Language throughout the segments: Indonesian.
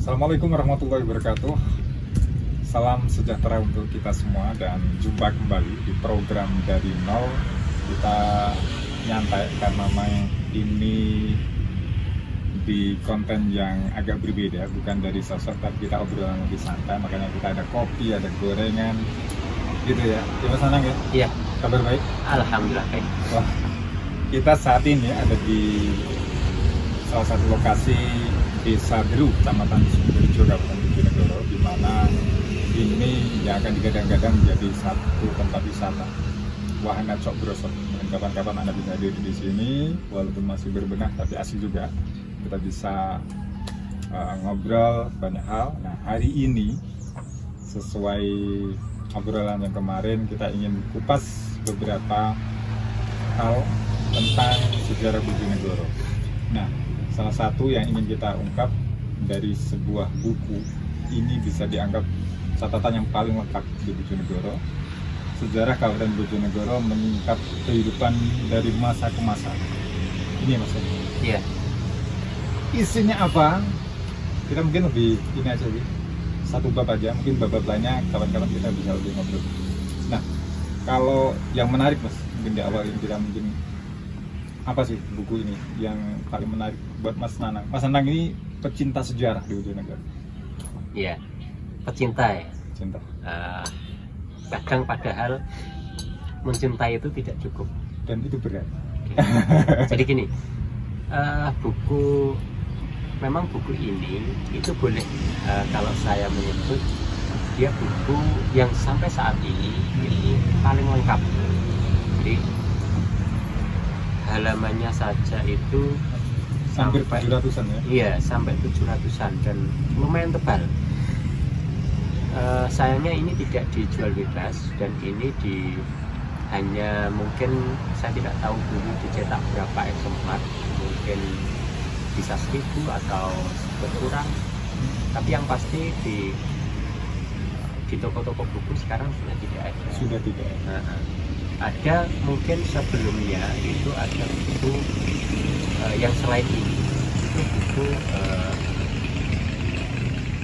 Assalamualaikum warahmatullahi wabarakatuh. Salam sejahtera untuk kita semua dan jumpa kembali di program Dari Nol. Kita nyantai karena ini di konten yang agak berbeda, bukan dari sosok tapi kita obrolan lebih santai. Makanya kita ada kopi, ada gorengan, gitu ya. Kita senang ya? Iya. Kabar baik? Alhamdulillah baik. Wah, kita saat ini ada di salah satu lokasi Desa Deru, Kecamatan Sumberjo, Kabupaten Bojonegoro, di mana ini yang akan digadang-gadang menjadi satu tempat wisata wahana cok brosot. Dan kapan-kapan Anda bisa hadir di sini, walaupun masih berbenah tapi asik juga. Kita bisa ngobrol banyak hal. Nah, hari ini sesuai obrolan yang kemarin, kita ingin kupas beberapa hal tentang sejarah Bojonegoro. Nah, salah satu yang ingin kita ungkap dari sebuah buku ini bisa dianggap catatan yang paling lengkap di Bojonegoro. Sejarah Kabupaten Bojonegoro menyingkap kehidupan dari masa ke masa. Ini Mas. Iya. Isinya apa? Kita mungkin lebih ini aja sih. Satu bab aja, mungkin bab-bab lainnya kawan-kawan kita bisa lebih ngobrol. Nah, kalau yang menarik Mas, mungkin di awal ini kita mungkin apa sih buku ini yang paling menarik buat Mas Nanang? Mas Nanang ini pecinta sejarah di Bojonegoro. Iya, pecinta ya. Cinta. Kadang padahal mencintai itu tidak cukup. Dan itu berat. Jadi gini, memang buku ini itu boleh kalau saya menyebut dia buku yang sampai saat ini paling lengkap. Jadi halamannya saja itu hampir sampai 700-an ya? Iya, sampai 700-an dan lumayan tebal. Sayangnya ini tidak dijual bebas dan ini hanya mungkin saya tidak tahu dulu dicetak berapa eksemplar, mungkin bisa 1000 atau berkurang. Tapi yang pasti di toko-toko buku sekarang sudah tidak ada. Sudah tidak ada. Ada mungkin sebelumnya itu ada buku yang selain ini, itu buku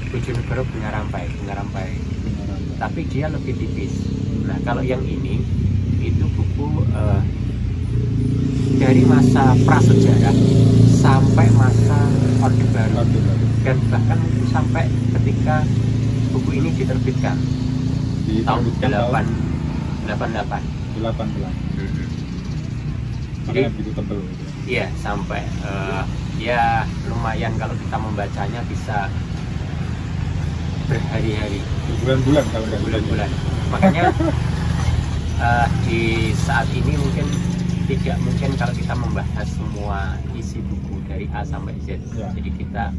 Bojonegoro Bunga Rampai, tapi dia lebih tipis. Nah, kalau yang ini itu buku dari masa prasejarah sampai masa Orde Baru, dan bahkan sampai ketika buku ini diterbitkan di tahun 88. Jadi begitu tebel. Iya, sampai ya lumayan kalau kita membacanya bisa berhari-hari, bulan-bulan kalau nggak bulan-bulan. Makanya di saat ini mungkin tidak mungkin kalau kita membahas semua isi buku dari A sampai Z. Ya. Jadi kita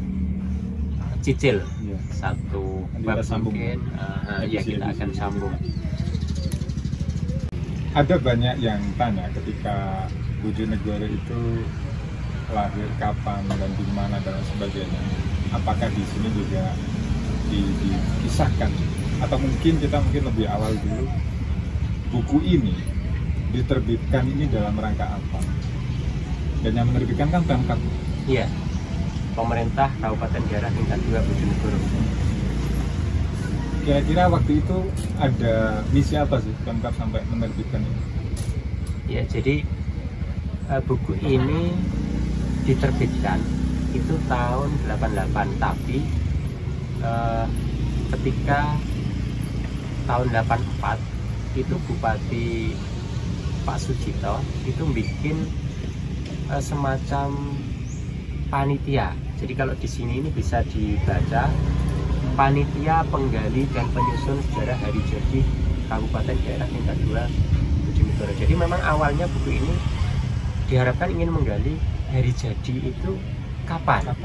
cicil satu bab mungkin, ya kita akan sambung. Ada banyak yang tanya ketika Bojonegoro itu lahir kapan dan di mana dan sebagainya. Apakah di sini juga dikisahkan atau mungkin kita lebih awal dulu, buku ini diterbitkan ini dalam rangka apa? Dan yang menerbitkan kan Pemkab. Iya. Pemerintah Kabupaten Daerah Tingkat 2 Bojonegoro. Kira-kira waktu itu ada misi apa sih Pemkab sampai menerbitkan ini? Ya, jadi buku ini diterbitkan itu tahun 88, tapi ketika tahun 84 itu Bupati Pak Sujito itu bikin semacam panitia. Jadi kalau di sini ini bisa dibaca Panitia Penggali dan Penyusun Sejarah Hari Jadi Kabupaten Daerah Tingkat 2 Bojonegoro. Jadi memang awalnya buku ini diharapkan ingin menggali hari jadi itu kapan?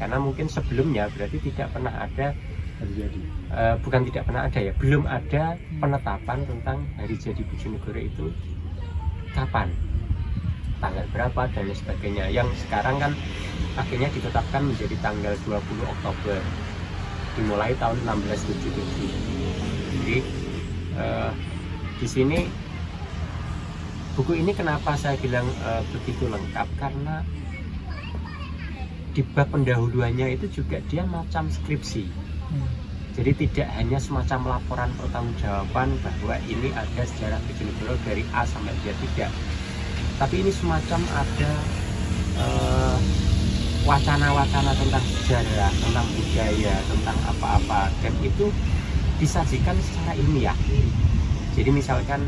Karena mungkin sebelumnya berarti tidak pernah ada hari jadi. Bukan tidak pernah ada ya, belum ada penetapan tentang hari jadi Bojonegoro itu kapan, tanggal berapa dan lain sebagainya. Yang sekarang kan akhirnya ditetapkan menjadi tanggal 20 Oktober. Dimulai tahun 1677. Jadi di sini buku ini kenapa saya bilang begitu lengkap, karena di bab pendahuluannya itu juga dia macam skripsi. Jadi tidak hanya semacam laporan pertanggungjawaban bahwa ini ada sejarah Bojonegoro dari A sampai Z, tidak. Tapi ini semacam ada wacana-wacana tentang sejarah, tentang budaya, tentang apa-apa, dan itu disajikan secara ilmiah. Jadi misalkan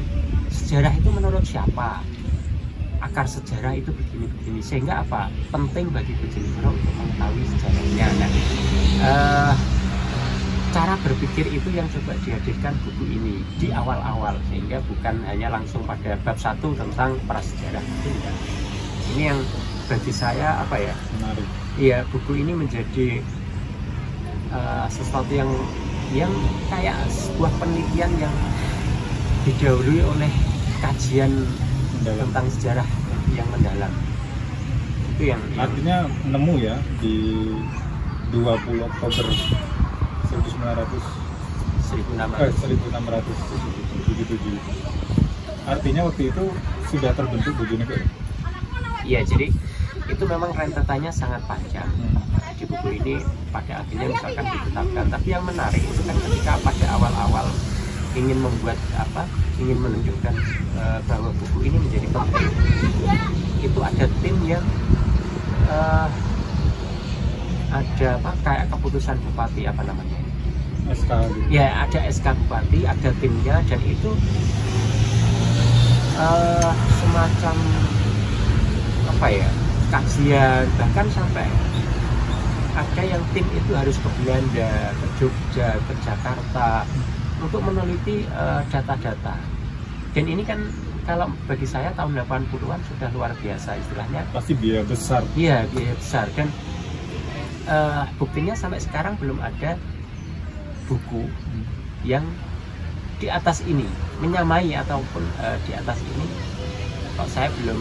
sejarah itu menurut siapa, akar sejarah itu begini-begini, sehingga apa? Penting bagi Bojonegoro untuk mengetahui sejarahnya. Nah, cara berpikir itu yang coba dihadirkan buku ini di awal-awal, sehingga bukan hanya langsung pada bab 1 tentang prasejarah, itu enggak. Ini yang bagi saya apa ya? Menarik. Iya, buku ini menjadi sesuatu yang kayak sebuah penelitian yang didahului oleh kajian tentang sejarah yang mendalam. Itu yang artinya nemu ya di 20 Oktober 1677. Artinya waktu itu sudah terbentuk Bojonegoro. Iya, jadi itu memang rentetannya sangat panjang. Di buku ini pada akhirnya misalkan ditetapkan. Tapi yang menarik itu kan ketika pada awal-awal ingin membuat ingin menunjukkan bahwa buku ini menjadi penting, itu ada tim yang ada kayak keputusan bupati SK gitu. Ya, ada SK bupati, ada timnya, dan itu semacam kajian, bahkan sampai ada yang tim itu harus ke Belanda, ke Jogja, ke Jakarta untuk meneliti data-data. Dan ini kan kalau bagi saya tahun 80-an sudah luar biasa istilahnya. Pasti biaya besar. Iya, biaya besar. Dan buktinya sampai sekarang belum ada buku yang di atas ini, menyamai ataupun di atas ini. Kok saya belum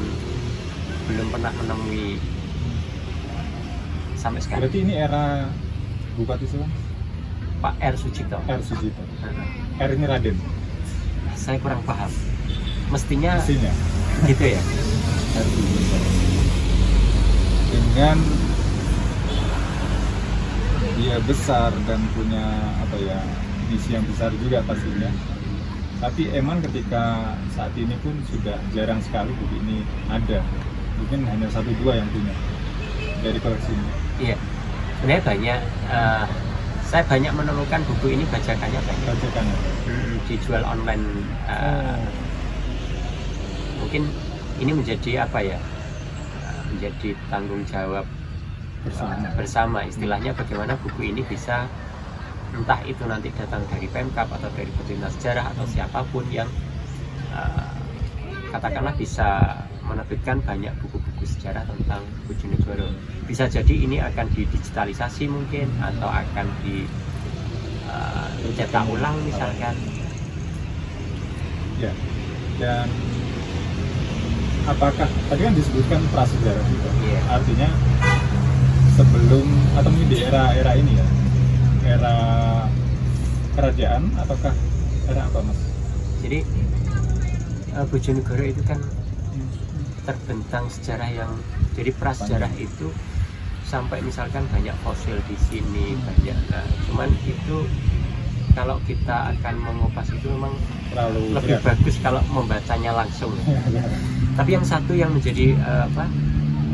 pernah menemui sampai sekarang. Berarti ini era Bupati siapa? Pak R. Sujito. R. Sujito. R ini Raden. Saya kurang paham. Mestinya gitu ya. R. Sujito. Dengan dia besar dan punya misi yang besar juga pastinya. Tapi emang ketika saat ini pun sudah jarang sekali buku ini ada. Mungkin hanya 1-2 yang punya dari koleksinya. Iya, sebenarnya banyak. Saya banyak menemukan buku ini bajakannya banyak. Bajakannya dijual online. Mungkin ini menjadi menjadi tanggung jawab bersama. Istilahnya bagaimana buku ini bisa, entah itu nanti datang dari Pemkab atau dari pemerintah sejarah atau siapapun yang katakanlah bisa menerbitkan banyak buku-buku sejarah tentang Bojonegoro. Bisa jadi ini akan didigitalisasi mungkin, atau akan dicetak ulang misalkan. Ya. Dan apakah tadi kan disebutkan prasejarah juga? Yeah. Artinya sebelum atau mungkin di era ini ya, era kerajaan ataukah era apa, Mas? Jadi Bojonegoro itu kan terbentang sejarah yang jadi prasejarah itu sampai misalkan banyak fosil di sini, banyak. Cuman itu kalau kita akan mengupas itu memang lebih bagus kalau membacanya langsung. Tapi yang satu yang menjadi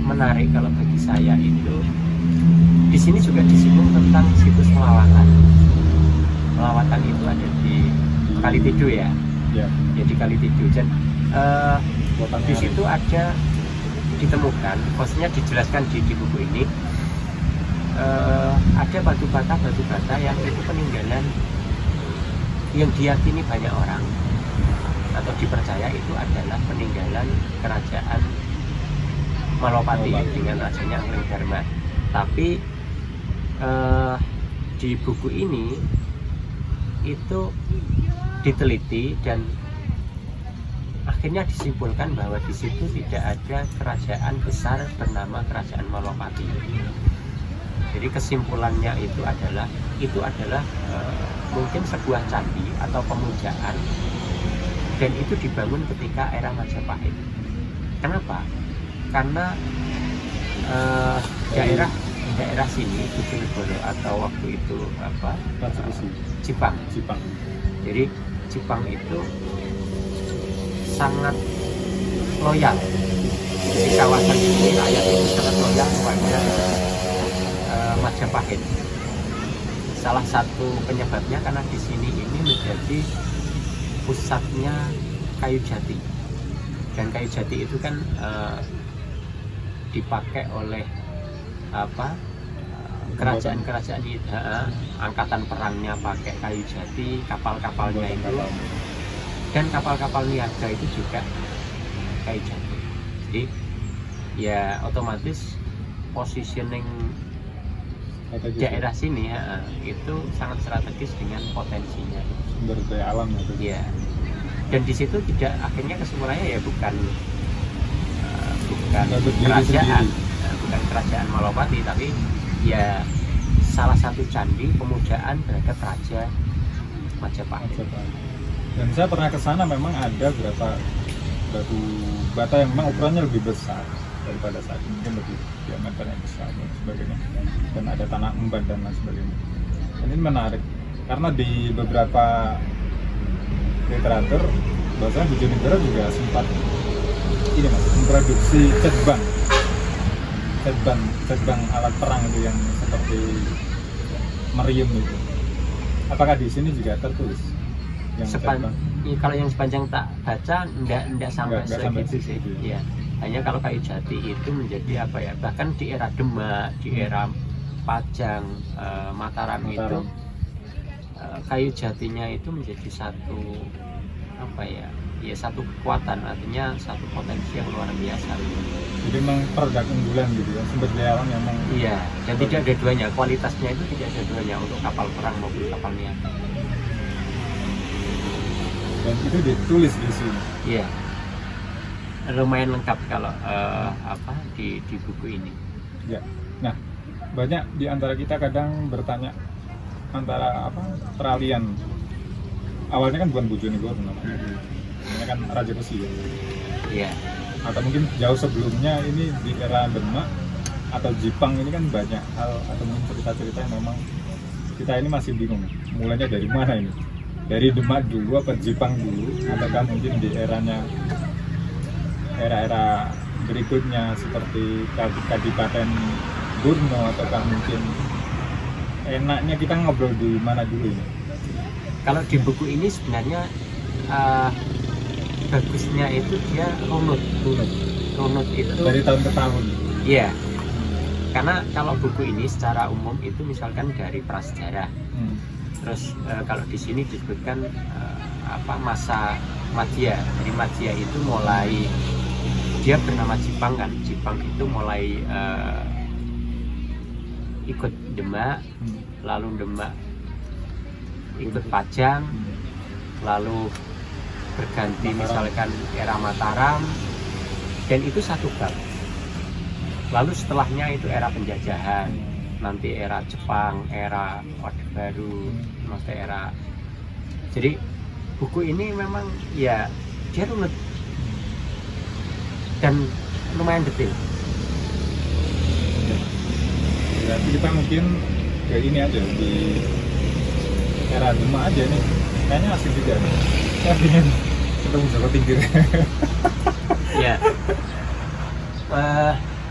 menarik kalau bagi saya itu di sini juga disinggung tentang situs melawatan. Melawatan itu ada di Kalitido ya. Jadi Kalitido. Dan di situ ada ditemukan, maksudnya dijelaskan di buku ini, ada batu bata yang itu peninggalan yang diyakini banyak orang atau dipercaya itu adalah peninggalan kerajaan Malopati dengan rajanya Anglingdarma. Tapi di buku ini itu diteliti dan akhirnya disimpulkan bahwa di situ tidak ada kerajaan besar bernama Kerajaan Malopati. Jadi kesimpulannya itu adalah mungkin sebuah candi atau pemujaan, dan itu dibangun ketika era Majapahit. Kenapa? Karena daerah daerah sini Bojonegoro atau waktu itu apa Jipang. Jadi Jipang itu sangat loyal. Di kawasan ini rakyat itu sangat loyal kepada Majapahit. Salah satu penyebabnya karena di sini ini menjadi pusatnya kayu jati, dan kayu jati itu kan dipakai oleh apa kerajaan-kerajaan di angkatan perangnya pakai kayu jati, kapal-kapalnya itu, dan kapal-kapal niaga itu juga kayu jati. Jadi ya otomatis positioning daerah sini itu sangat strategis dengan potensinya sumber daya alam itu. Ya. Dan di situ tidak, akhirnya kesimpulannya ya bukan kerajaan, bukan kerajaan Malopati, tapi ya salah satu candi pemujaan terhadap Raja Majapahit. Dan saya pernah ke sana, memang ada beberapa batu bata yang memang ukurannya lebih besar daripada saat ini, mungkin lebih diameternya besar dan sebagainya, dan ada tanah emban dan lain sebagainya. Dan ini menarik karena di beberapa literatur bahasanya Bojonegoro juga sempat ini mas memproduksi cetbang alat perang itu yang seperti meriam itu. Apakah di sini juga tertulis yang kalau yang sepanjang tak baca enggak sampai segitu sih. Ya. Hanya kalau kayu jati itu menjadi apa ya, bahkan di era Demak, di era Pajang, Mataram itu kayu jatinya itu menjadi satu apa ya, satu kekuatan, artinya satu potensi yang luar biasa. Jadi memang produk unggulan gitu ya, sumber daya alam yang memang. Iya, dan tidak ada duanya, kualitasnya itu tidak ada duanya untuk kapal perang maupun kapal niaga. Dan itu ditulis di sini. Iya, lumayan lengkap kalau di buku ini. Ya, nah banyak di antara kita kadang bertanya antara peralihan. Awalnya kan bukan Bojonegoro namanya, namanya kan Raja Besi ya. Iya. Atau mungkin jauh sebelumnya ini di era Demak atau Jipang, ini kan banyak hal atau mungkin cerita-cerita yang memang kita ini masih bingung. Mulanya dari mana ini? Dari Demak dulu apa Jipang dulu? Ataukah mungkin di era berikutnya seperti Kadipaten Burno, ataukah mungkin enaknya kita ngobrol di mana dulu ini? Kalau di buku ini sebenarnya bagusnya itu dia runut itu dari tahun ke tahun. Iya, karena kalau buku ini secara umum itu misalkan dari prasejarah, terus kalau di sini disebutkan masa Madya. Dari Madya itu mulai dia bernama Jipang kan, Jipang itu mulai ikut Demak, lalu Demak ikut Pajang, lalu berganti misalkan era Mataram, dan itu satu bab. Lalu setelahnya itu era penjajahan, nanti era Jepang, era Orde Baru, nanti era. Jadi buku ini memang ya dia runut dan lumayan detail. Berarti kita mungkin kayak ini aja di era Demak aja nih, kayaknya asik juga nih. Saya ingin ketemu Joko Tingkir. Ya.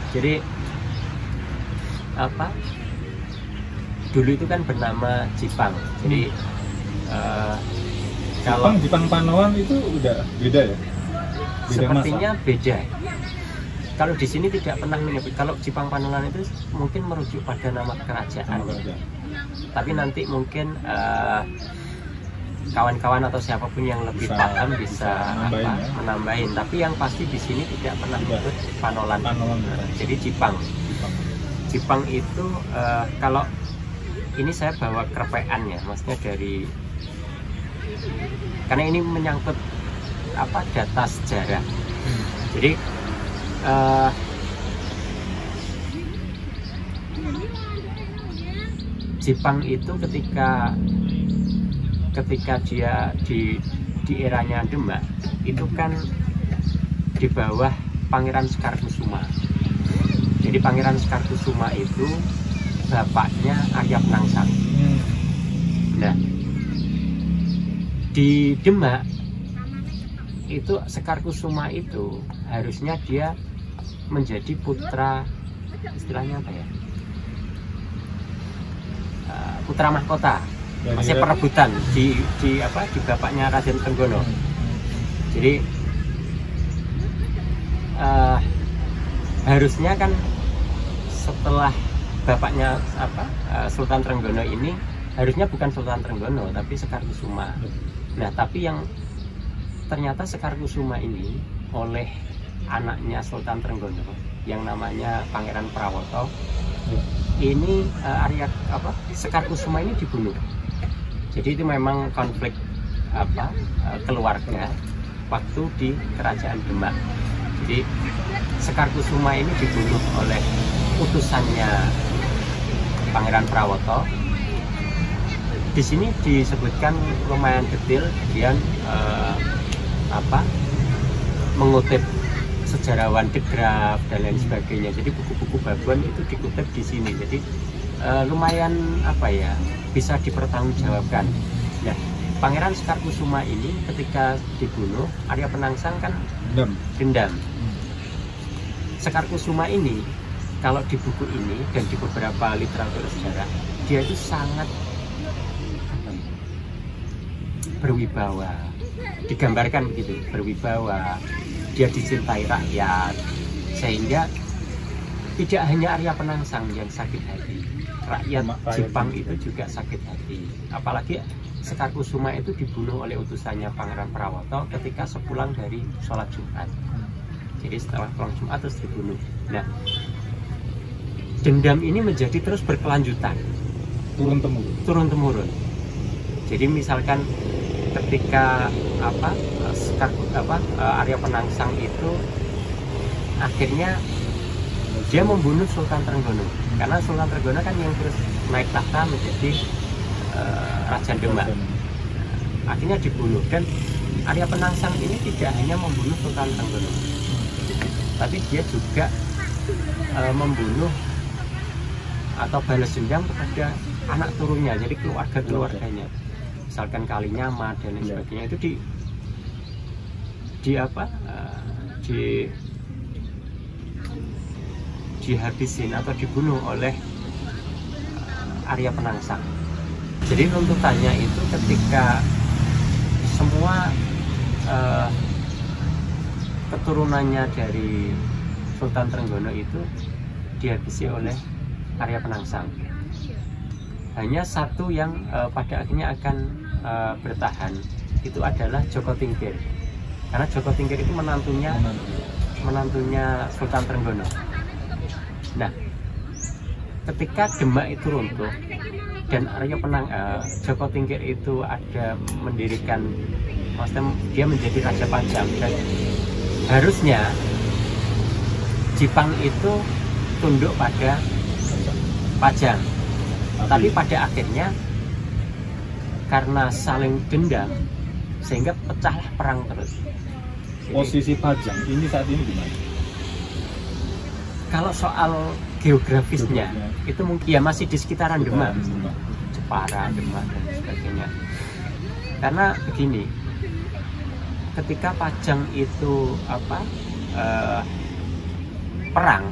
Jadi dulu itu kan bernama Jipang. Jadi kalau Jipang Panoan itu udah beda ya? Beda sepertinya masa. Beda. Kalau di sini tidak pernah menyebut. Kalau Jipang Panoan itu mungkin merujuk pada nama kerajaan. Tapi nanti mungkin kawan-kawan atau siapapun yang lebih paham bisa menambahin. Tapi yang pasti di sini tidak pernah menyebut Panolan. Jadi Jipang itu kalau ini saya bawa kerpean ya, maksudnya dari, karena ini menyangkut data sejarah. Jadi Jipang itu ketika dia di eranya Demak itu kan di bawah Pangeran Sekarkusuma. Jadi Pangeran Sekarkusuma itu bapaknya Arya Penangsang. Nah, di Demak itu Sekar Kusuma itu harusnya dia menjadi putra, istilahnya apa ya, putra mahkota, masih perebutan di bapaknya Raden Trenggono. Jadi harusnya kan setelah bapaknya Sultan Trenggono ini harusnya bukan Sultan Trenggono tapi Sekar Kusuma. Nah, tapi yang ternyata Sekar Kusuma ini oleh anaknya Sultan Trenggono yang namanya Pangeran Prawoto ini Sekar Kusuma ini dibunuh. Jadi itu memang konflik keluarga waktu di Kerajaan Demak. Jadi Sekar Kusuma ini dibunuh oleh utusannya Pangeran Prawoto. Di sini disebutkan lumayan detail, kemudian mengutip sejarawan De Graaf dan lain sebagainya. Jadi buku-buku babuan itu dikutip di sini. Jadi lumayan bisa dipertanggungjawabkan. Nah, Pangeran Sekar Kusuma ini ketika dibunuh Arya Penangsang kan dendam. Sekar Kusuma ini kalau di buku ini dan di beberapa literatur sejarah dia itu sangat berwibawa, digambarkan begitu, berwibawa, dia dicintai rakyat, sehingga tidak hanya Arya Penangsang yang sakit hati, rakyat Jepang itu juga sakit hati. Apalagi Sekar Kusuma itu dibunuh oleh utusannya Pangeran Prawoto ketika sepulang dari sholat Jumat. Jadi setelah pulang Jumat terus dibunuh. Nah, dendam ini menjadi terus berkelanjutan, turun temurun. Jadi misalkan ketika Arya Penangsang itu akhirnya dia membunuh Sultan Trenggono, karena Sultan Trenggono kan yang terus naik tahta menjadi Raja Demak. Akhirnya dibunuh, dan Arya Penangsang ini tidak hanya membunuh Sultan Trenggono, tapi dia juga membunuh atau balas dendam kepada anak turunnya, jadi keluarganya. Misalkan Kalinyama dan lain sebagainya itu dihabisin atau dibunuh oleh Arya Penangsang. Jadi tuntutannya itu ketika semua keturunannya dari Sultan Trenggono itu dihabisi oleh Arya Penangsang. Hanya satu yang pada akhirnya akan bertahan, itu adalah Joko Tingkir, karena Joko Tingkir itu menantunya Sultan Trenggono. Nah, ketika Demak itu runtuh dan Joko Tingkir itu ada mendirikan, maksudnya dia menjadi Raja Pajang, dan harusnya Jipang itu tunduk pada Pajang. Tapi pada akhirnya karena saling dendam sehingga pecahlah perang terus. Jadi, posisi Pajang ini saat ini gimana? Kalau soal geografisnya itu mungkin ya masih di sekitaran Demak, Jepara, Demak dan sebagainya. Karena begini, ketika Pajang itu perang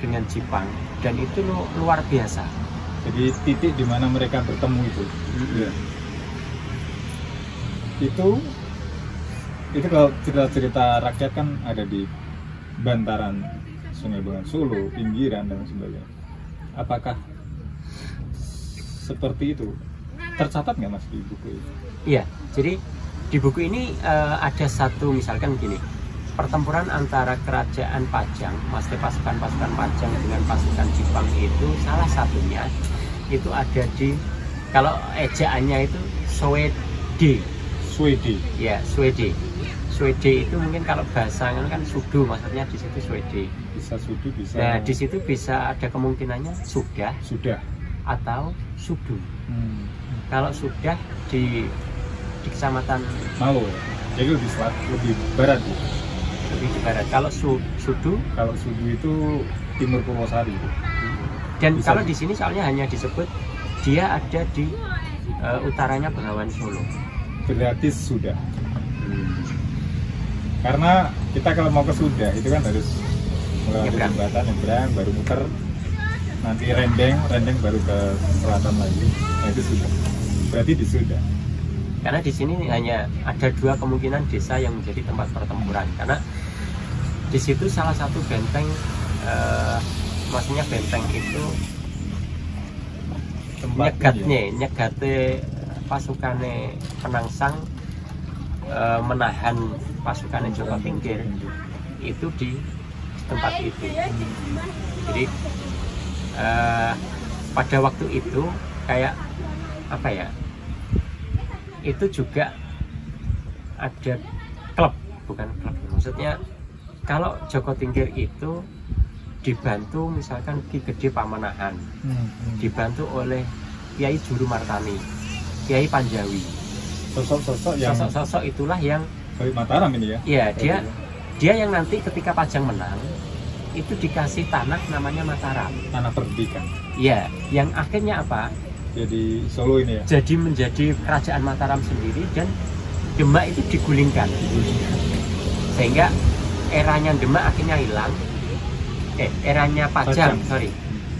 dengan Jipang, dan itu luar biasa. Jadi titik di mana mereka bertemu itu. Itu kalau cerita rakyat kan ada di bantaran Sungai Bengawan Solo, pinggiran dan sebagainya. Apakah seperti itu? Tercatat nggak Mas di buku itu? Iya, jadi di buku ini ada satu, misalkan begini, pertempuran antara kerajaan Pajang, maksudnya pasukan Pajang dengan pasukan Jipang itu salah satunya itu ada di, kalau ejaannya itu Swede. Ya, Swede itu mungkin kalau bahasa kan Sudu, maksudnya di situ Swede. Bisa Sudu, bisa. Nah, di situ bisa ada kemungkinannya sudah atau Sudu. Kalau sudah di kecamatan Malo, jadi lebih barat. Lebih di barat. Kalau Sudu itu timur Purwosari. Dan Bisa. kalau di sini soalnya hanya disebut dia ada di utaranya Bengawan Solo. Berarti sudah. Karena kita kalau mau ke Sudah itu kan harus melewati Nyebrang. jembatan, nyebrang, baru muter, nanti rendeng baru ke selatan lagi. Nah itu sudah. Berarti di Sudah. Karena di sini hanya ada dua kemungkinan desa yang menjadi tempat pertempuran. Karena di situ salah satu benteng, maksudnya benteng itu nyegate pasukane Penangsang, menahan pasukannya Joko Tingkir itu di tempat itu. Jadi pada waktu itu kayak apa ya, itu juga ada klub, bukan klub, maksudnya kalau Joko Tingkir itu dibantu misalkan Ki Gede Pamanahan, dibantu oleh Kiai Juru Martani, Kiai Panjawi, sosok-sosok itulah yang dari Mataram ini ya? Iya, dia yang nanti ketika Pajang menang itu dikasih tanah namanya Mataram. Tanah pendidikan. Iya, yang akhirnya apa? Jadi Solo ini ya? Jadi menjadi kerajaan Mataram sendiri dan Demak itu digulingkan. Sehingga eranya Demak akhirnya hilang. Eranya Pajang.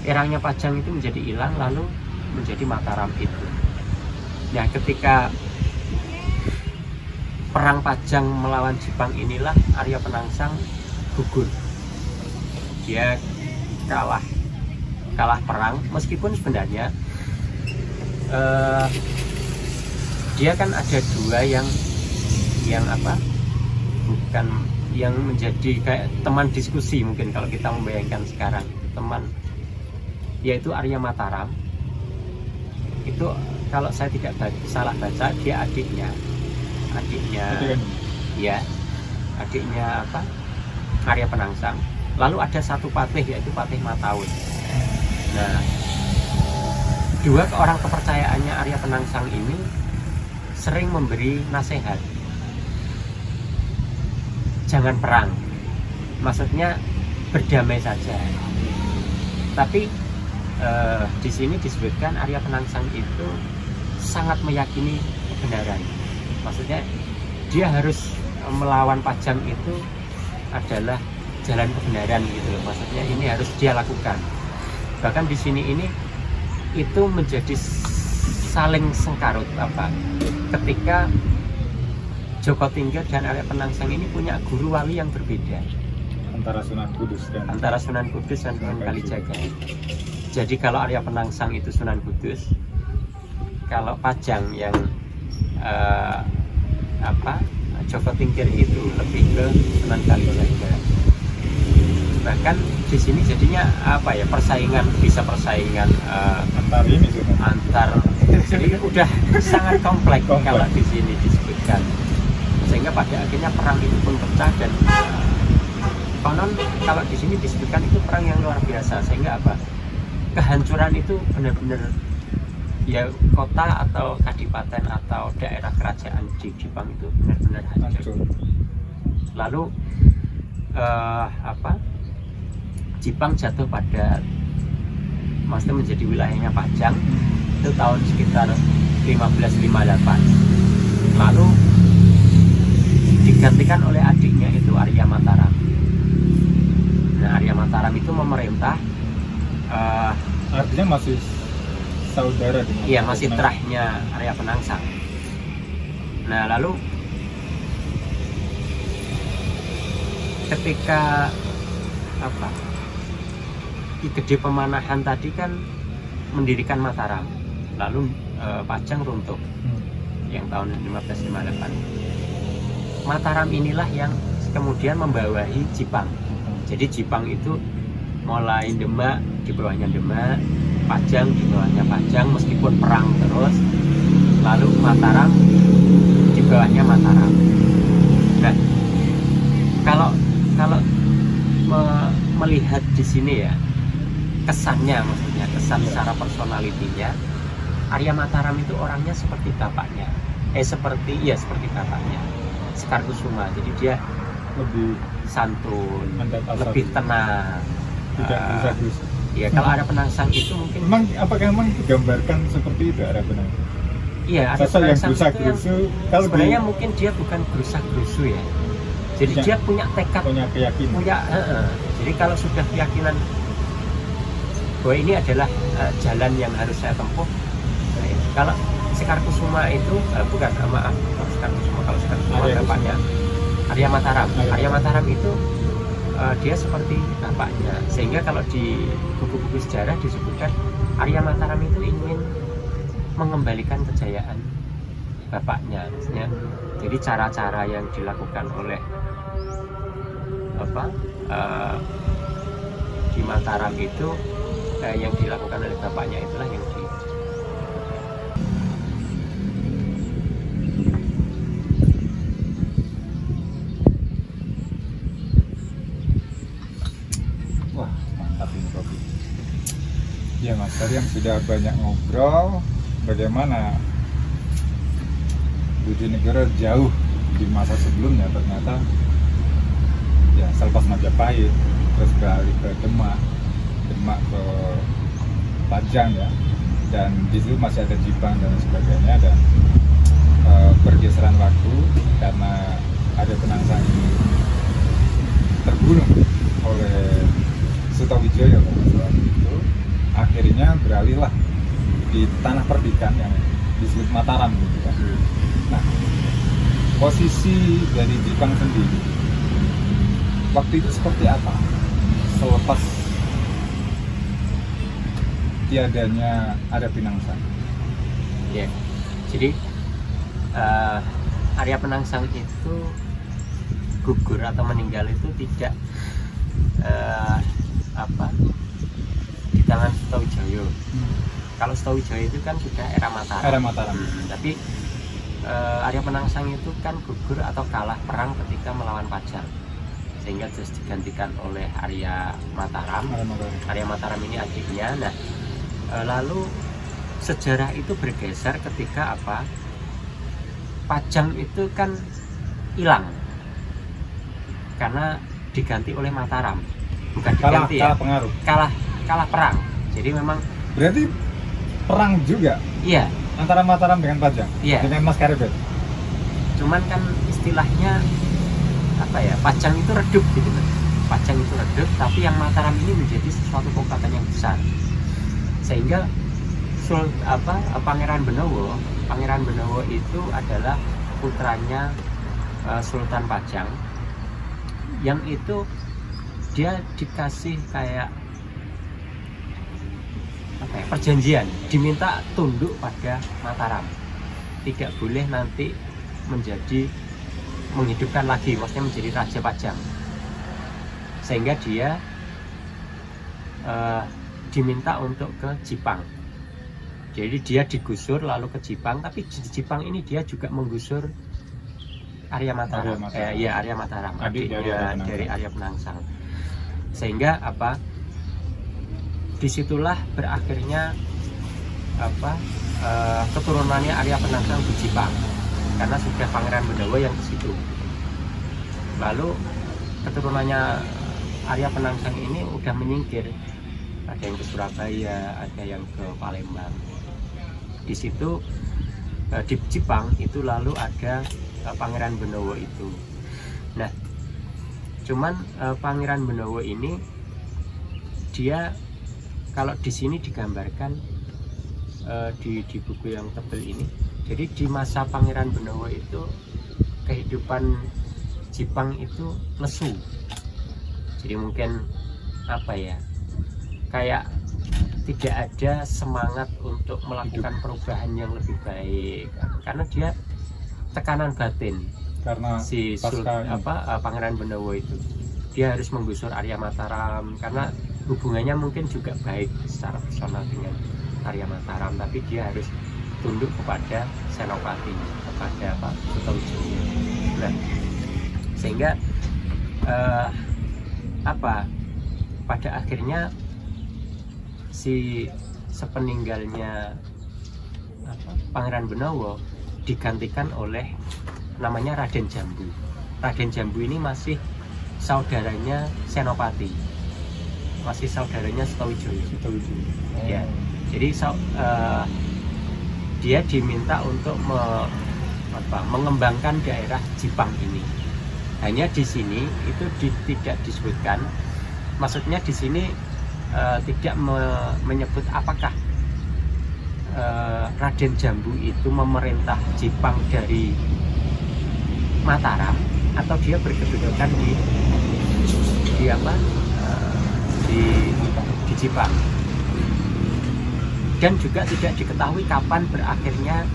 Eranya Pajang itu menjadi hilang lalu menjadi Mataram itu. Nah, ketika perang Pajang melawan Jepang inilah Arya Penangsang gugur. Dia kalah perang, meskipun sebenarnya dia kan ada dua yang apa, bukan yang menjadi kayak teman diskusi mungkin kalau kita membayangkan sekarang, teman, yaitu Arya Mataram itu kalau saya tidak salah baca dia adiknya ya, adiknya apa, Arya Penangsang. Lalu ada satu patih yaitu Patih Mataun. Nah, dua orang kepercayaannya Arya Penangsang ini sering memberi nasihat, jangan perang, maksudnya berdamai saja. Tapi di sini disebutkan Arya Penangsang itu sangat meyakini kebenaran, maksudnya dia harus melawan Pajang itu adalah jalan kebenaran gitu loh, maksudnya ini harus dia lakukan. Bahkan di sini ini itu menjadi saling sengkarut apa, ketika Joko Tingkir dan Arya Penangsang ini punya guru wali yang berbeda antara Sunan Kudus dan Sunan Kalijaga. Jadi kalau Arya Penangsang itu Sunan Kudus, kalau Pajang yang Joko Tingkir itu lebih ke Sunan Kalijaga. Bahkan di sini jadinya apa ya, bisa persaingan antar jadi udah sangat kompleks kalau di sini disebutkan, sehingga pada akhirnya perang itu pun pecah. Dan konon kalau di sini disebutkan itu perang yang luar biasa, sehingga apa, kehancuran itu benar-benar ya, kota atau kadipaten atau daerah kerajaan di Jepang itu benar-benar hancur. Lalu Jepang jatuh pada, maksudnya menjadi wilayahnya Pajang itu tahun sekitar 1558. Lalu digantikan oleh adiknya itu Arya Mataram. Nah, Arya Mataram itu memerintah, artinya masih saudara dengan iya, masih terahnya Arya Penangsang. Nah, lalu ketika Ki Gede Pemanahan tadi kan mendirikan Mataram, lalu Pajang runtuh yang tahun 1558. Mataram inilah yang kemudian membawahi Jipang. Jadi Jipang itu mulai Demak, di bawahnya Demak, Pajang di bawahnya Pajang, meskipun perang terus. Lalu Mataram di bawahnya Mataram. Nah, kalau melihat di sini ya, kesannya, maksudnya kesan secara personalitinya, Arya Mataram itu orangnya seperti bapaknya, seperti bapaknya Sekar Kusuma. Jadi dia lebih santun, lebih tenang, Ya kalau Arya Penangsang itu mungkin apakah memang digambarkan seperti itu Arya Penangsang? Iya, Arya Sosok yang Penangsang itu gerusa-gerusu, kalau sebenarnya mungkin dia bukan gerusa-gerusu ya. Jadi dia punya tekad, punya keyakinan. Jadi kalau sudah keyakinan bahwa ini adalah jalan yang harus saya tempuh. Kalau Sekar Kusuma itu bukan, maaf, Sekar Kusuma, kalau Sekar Kusuma bapaknya Arya Mataram. Arya Mataram itu dia seperti bapaknya, sehingga kalau di buku-buku sejarah disebutkan Arya Mataram itu ingin mengembalikan kejayaan bapaknya, maksudnya. Jadi cara-cara yang dilakukan oleh di Mataram itu yang dilakukan oleh bapaknya itulah yang di Ya Mas, tadi yang sudah banyak ngobrol bagaimana Bojonegoro jauh di masa sebelumnya, ternyata ya selepas Majapahit terus beralih ke Demak ke Pajang ya, dan di situ masih ada Jipang dan sebagainya, dan pergeseran waktu karena Arya Penangsang ini terbunuh oleh Sutawijaya itu, akhirnya beralihlah di tanah perdikan yang disebut Mataram gitu kan. Nah, posisi dari Jipang sendiri waktu itu seperti apa selepas tiadanya Arya Penangsang? Ya, jadi Arya Penangsang itu gugur atau meninggal itu tidak di tangan Sutawijaya. Kalau Sutawijaya itu kan sudah era Mataram. Tapi Arya Penangsang itu kan gugur atau kalah perang ketika melawan Pajang, sehingga terus digantikan oleh Arya Mataram. Arya Mataram ini adiknya. Nah, lalu sejarah itu bergeser ketika Pajang itu kan hilang karena diganti oleh Mataram. Bukan diganti, kalah pengaruh. Kalah perang. Jadi memang berarti perang juga. Iya. Antara Mataram dengan Pajang. Iya. Dengan Mas Karebet. Cuman kan istilahnya Pajang itu redup gitu kan. Pajang itu redup, tapi yang Mataram ini menjadi sesuatu kekuatan yang besar. Sehingga Pangeran Benowo itu adalah putranya Sultan Pajang, yang itu dia dikasih kayak perjanjian, diminta tunduk pada Mataram, tidak boleh nanti menghidupkan lagi, maksudnya menjadi Raja Pajang. Sehingga dia diminta untuk ke Jipang. Jadi dia digusur lalu ke Jipang, tapi di Jipang ini dia juga menggusur Arya Mataram. Arya Mataram, adiknya dari Arya Penangsang. Sehingga disitulah berakhirnya keturunannya Arya Penangsang di Jipang, karena sudah Pangeran Benowo yang di situ. Lalu keturunannya Arya Penangsang ini udah menyingkir, ada yang ke Surabaya, ada yang ke Palembang. Di situ di Jipang itu lalu ada Pangeran Benowo itu. Nah, cuman Pangeran Benowo ini dia kalau di sini digambarkan di buku yang tebel ini. Jadi di masa Pangeran Benowo itu kehidupan Jipang itu lesu. Jadi mungkin kayak tidak ada semangat untuk melakukan perubahan yang lebih baik, karena dia tekanan batin karena Pangeran Benowo itu dia harus menggusur Arya Mataram, karena hubungannya mungkin juga baik secara personal dengan Arya Mataram, tapi dia harus tunduk kepada Senopati, kepada Sutawijaya. Nah, sehingga pada akhirnya sepeninggalnya Pangeran Benowo digantikan oleh namanya Raden Jambu. Raden Jambu ini masih saudaranya Senopati. masih saudaranya Sutawijaya. Oh. Ya, jadi dia diminta untuk mengembangkan daerah Jipang ini. Hanya di sini itu tidak disebutkan. Maksudnya di sini tidak menyebut apakah Raden Jambu itu memerintah Jipang dari Mataram atau dia berkedudukan di Jipang. Dan juga tidak diketahui kapan berakhirnya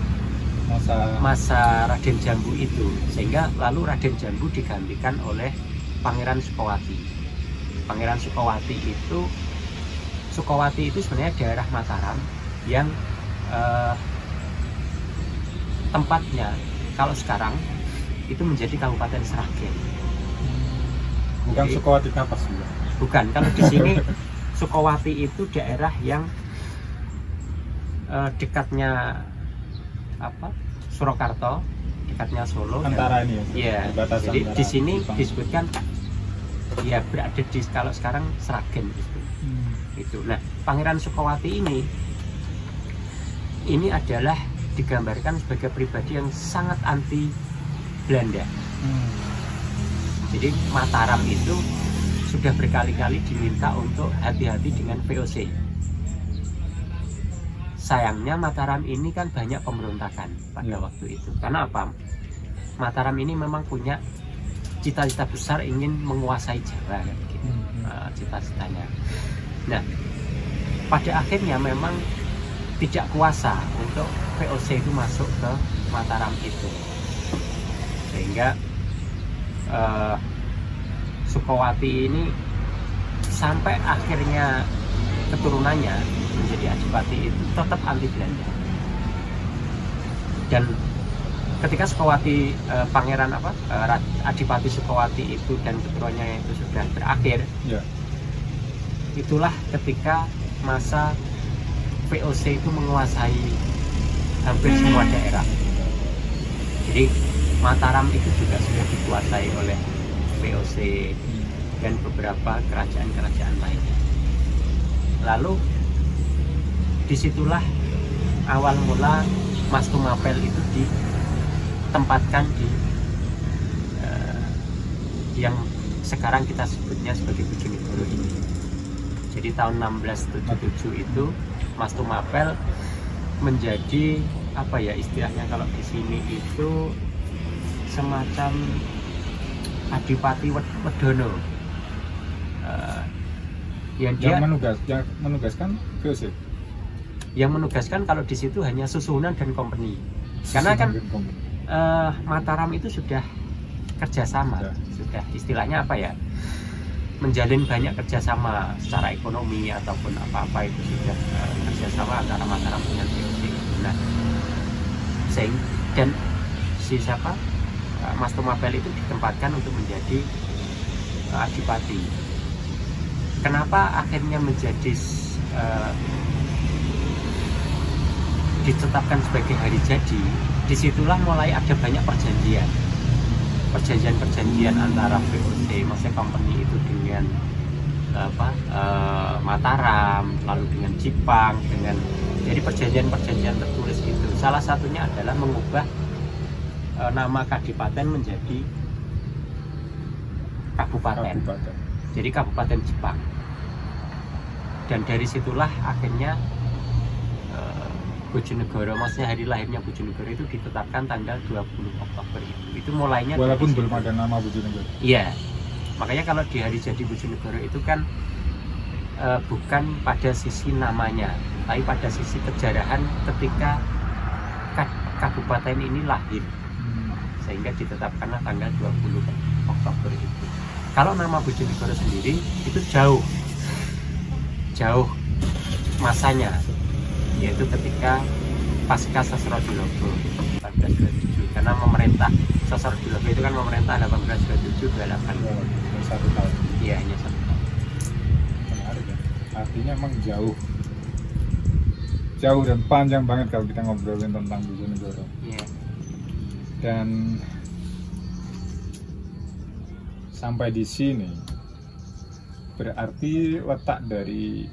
masa Raden Jambu itu, sehingga lalu Raden Jambu digantikan oleh Pangeran Sukawati. Pangeran Sukawati itu sebenarnya daerah Mataram yang tempatnya kalau sekarang itu menjadi Kabupaten Sragen. Bukan Sukawati Kapas juga. Bukan, kalau di sini Sukawati itu daerah yang dekatnya Surakarta, dekatnya Solo. Antara ini ya. Jadi di sini disebutkan ya berada di kalau sekarang Sragen gitu. Itu. Nah, Pangeran Sukawati ini adalah digambarkan sebagai pribadi yang sangat anti Belanda. Jadi Mataram itu sudah berkali-kali diminta untuk hati-hati dengan VOC. Sayangnya Mataram ini kan banyak pemberontakan pada waktu itu. Karena apa? Mataram ini memang punya cita-cita besar ingin menguasai Jawa, gitu. Cita-citanya. Nah, pada akhirnya memang tidak kuasa untuk VOC itu masuk ke Mataram itu, sehingga Sukawati ini sampai akhirnya keturunannya menjadi Adipati itu tetap anti Belanda. Dan ketika Sukawati Pangeran Adipati Sukawati itu dan keturunannya itu sudah berakhir, itulah ketika masa VOC itu menguasai hampir semua daerah. Jadi Mataram itu juga sudah dikuasai oleh VOC dan beberapa kerajaan-kerajaan lainnya. Lalu disitulah awal mula Mas Tumapel itu ditempatkan di yang sekarang kita sebutnya sebagai Bojonegoro ini. Jadi tahun 1677 itu Mas Tumapel menjadi apa ya istilahnya kalau di sini itu semacam Adipati Wedono. Yang menugaskan VOC. Yang menugaskan kalau di situ hanya Susuhunan dan Company. Karena kan Mataram itu sudah kerjasama, sudah istilahnya apa ya? Menjalin banyak kerjasama secara ekonomi ataupun apa-apa itu sudah kerjasama antara Mataram dengan VOC. Nah, dan Mas Tumapel itu ditempatkan untuk menjadi Adipati. Kenapa akhirnya menjadi ditetapkan sebagai hari jadi? Disitulah mulai ada banyak perjanjian antara VOC, maksudnya company itu dengan Mataram, lalu dengan Jipang, jadi perjanjian tertulis itu. Salah satunya adalah mengubah nama kadipaten menjadi kabupaten. Jadi Kabupaten Jipang. Dan dari situlah akhirnya Bojonegoro, maksudnya hari lahirnya Bojonegoro itu ditetapkan tanggal 20 Oktober itu. Itu mulainya walaupun belum ada nama Bojonegoro. Iya. Makanya kalau di hari jadi Bojonegoro itu kan bukan pada sisi namanya, tapi pada sisi kejarahan ketika kabupaten ini lahir. Sehingga ditetapkanlah tanggal 20 Oktober itu. Kalau nama Bojonegoro sendiri itu jauh masanya, yaitu ketika pasca Sosrojulogo 1827, karena memerintah Sosrojulogo itu kan memerintah 1827-28 1 tahun. Iya, hanya 1 tahun. Menarik ya. Artinya emang jauh dan panjang banget kalau kita ngobrolin tentang Bojonegoro. Iya. Dan sampai di sini Berarti letak dari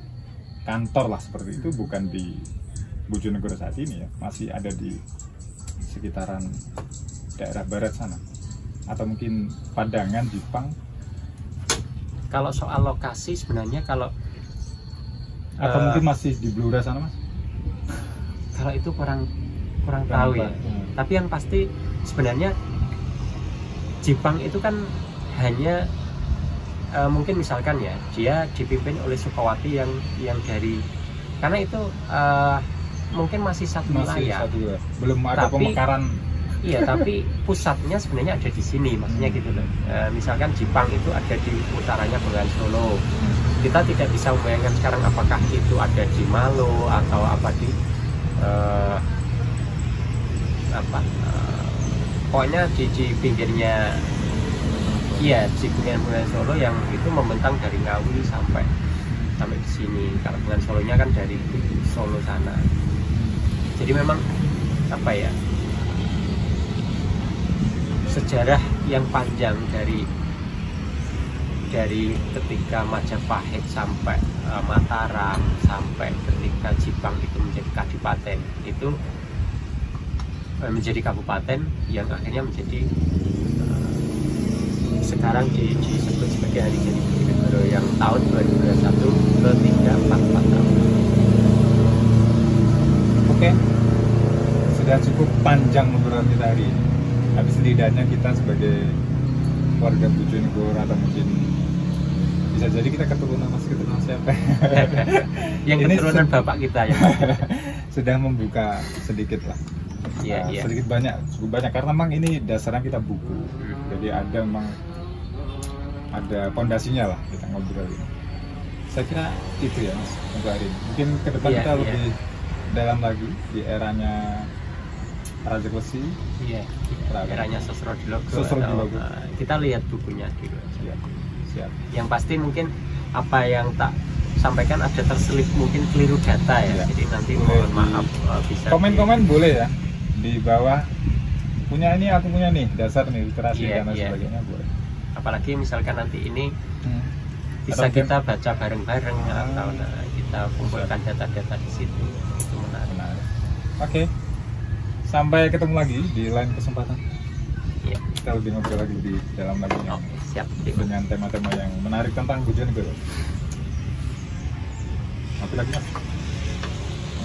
kantor lah seperti itu bukan di Bojonegoro saat ini ya, masih ada di sekitaran daerah barat sana, atau mungkin Padangan, Jipang. Kalau soal lokasi sebenarnya kalau atau mungkin masih di Blora sana, Mas? Kalau itu kurang tahu ya. Tapi yang pasti sebenarnya Jipang itu kan hanya mungkin misalkan ya dia dipimpin oleh Sukawati yang dari, karena itu mungkin masih satu wilayah, belum ada pemekaran. Iya, tapi pusatnya sebenarnya ada di sini, maksudnya gitu loh. Misalkan Jipang itu ada di utaranya Bengawan Solo. Kita tidak bisa membayangkan sekarang apakah itu ada di Malo atau apa di pokoknya di pinggirnya. Iya, di Bengawan Solo yang itu membentang dari Ngawi sampai di sini. Kalau Bengawan Solonya kan dari Solo sana. Jadi memang apa ya, sejarah yang panjang dari ketika Majapahit sampai Mataram, sampai ketika Jipang itu menjadi kadipaten, itu menjadi kabupaten yang akhirnya menjadi sekarang disebut sebagai Hari Jadi Bojonegoro yang tahun 2021 ke 344 tahun. Oke, sudah cukup panjang menurut kita hari ini. Tapi setidaknya kita sebagai warga Bojonegoro atau mungkin bisa jadi kita keturunan siapa? Yang keturunan bapak kita ya. Sudah membuka sedikit lah. Iya. Sedikit cukup banyak karena memang ini dasarnya kita buku. Jadi ada pondasinya lah kita ngobrol ini. Saya kira itu ya Mas untuk hari ini. Mungkin ke depan kita lebih dalam lagi di eranya Raja Klesi. Iya. Eranya Sosrojilogo. Kita lihat bukunya dulu. Siap. Yang pasti mungkin apa yang tak sampaikan ada terselip mungkin keliru data ya. Jadi nanti mohon maaf bisa komen-komen boleh ya di bawah. Punya ini, aku punya nih dasar nih literasi dan sebagainya boleh. Apalagi misalkan nanti ini bisa kita baca bareng-bareng atau kita kumpulkan data-data di situ, itu menarik. Oke. Sampai ketemu lagi di lain kesempatan. Iya. Kita lebih ngobrol lagi di dalam lagi. Siap. Dengan tema-tema yang menarik tentang Bojonegoro. Apa lagi Mas?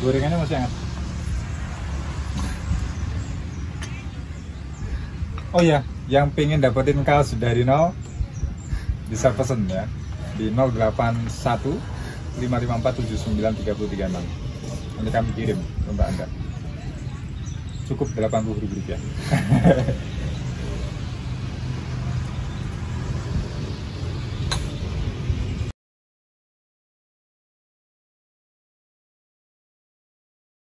Gorengannya masih hangat. Oh ya, yang pengen dapetin kaos dari nol bisa pesen ya di 081 554 79 3036. Nanti kami kirim ke Mbak Anda. Cukup Rp80.000.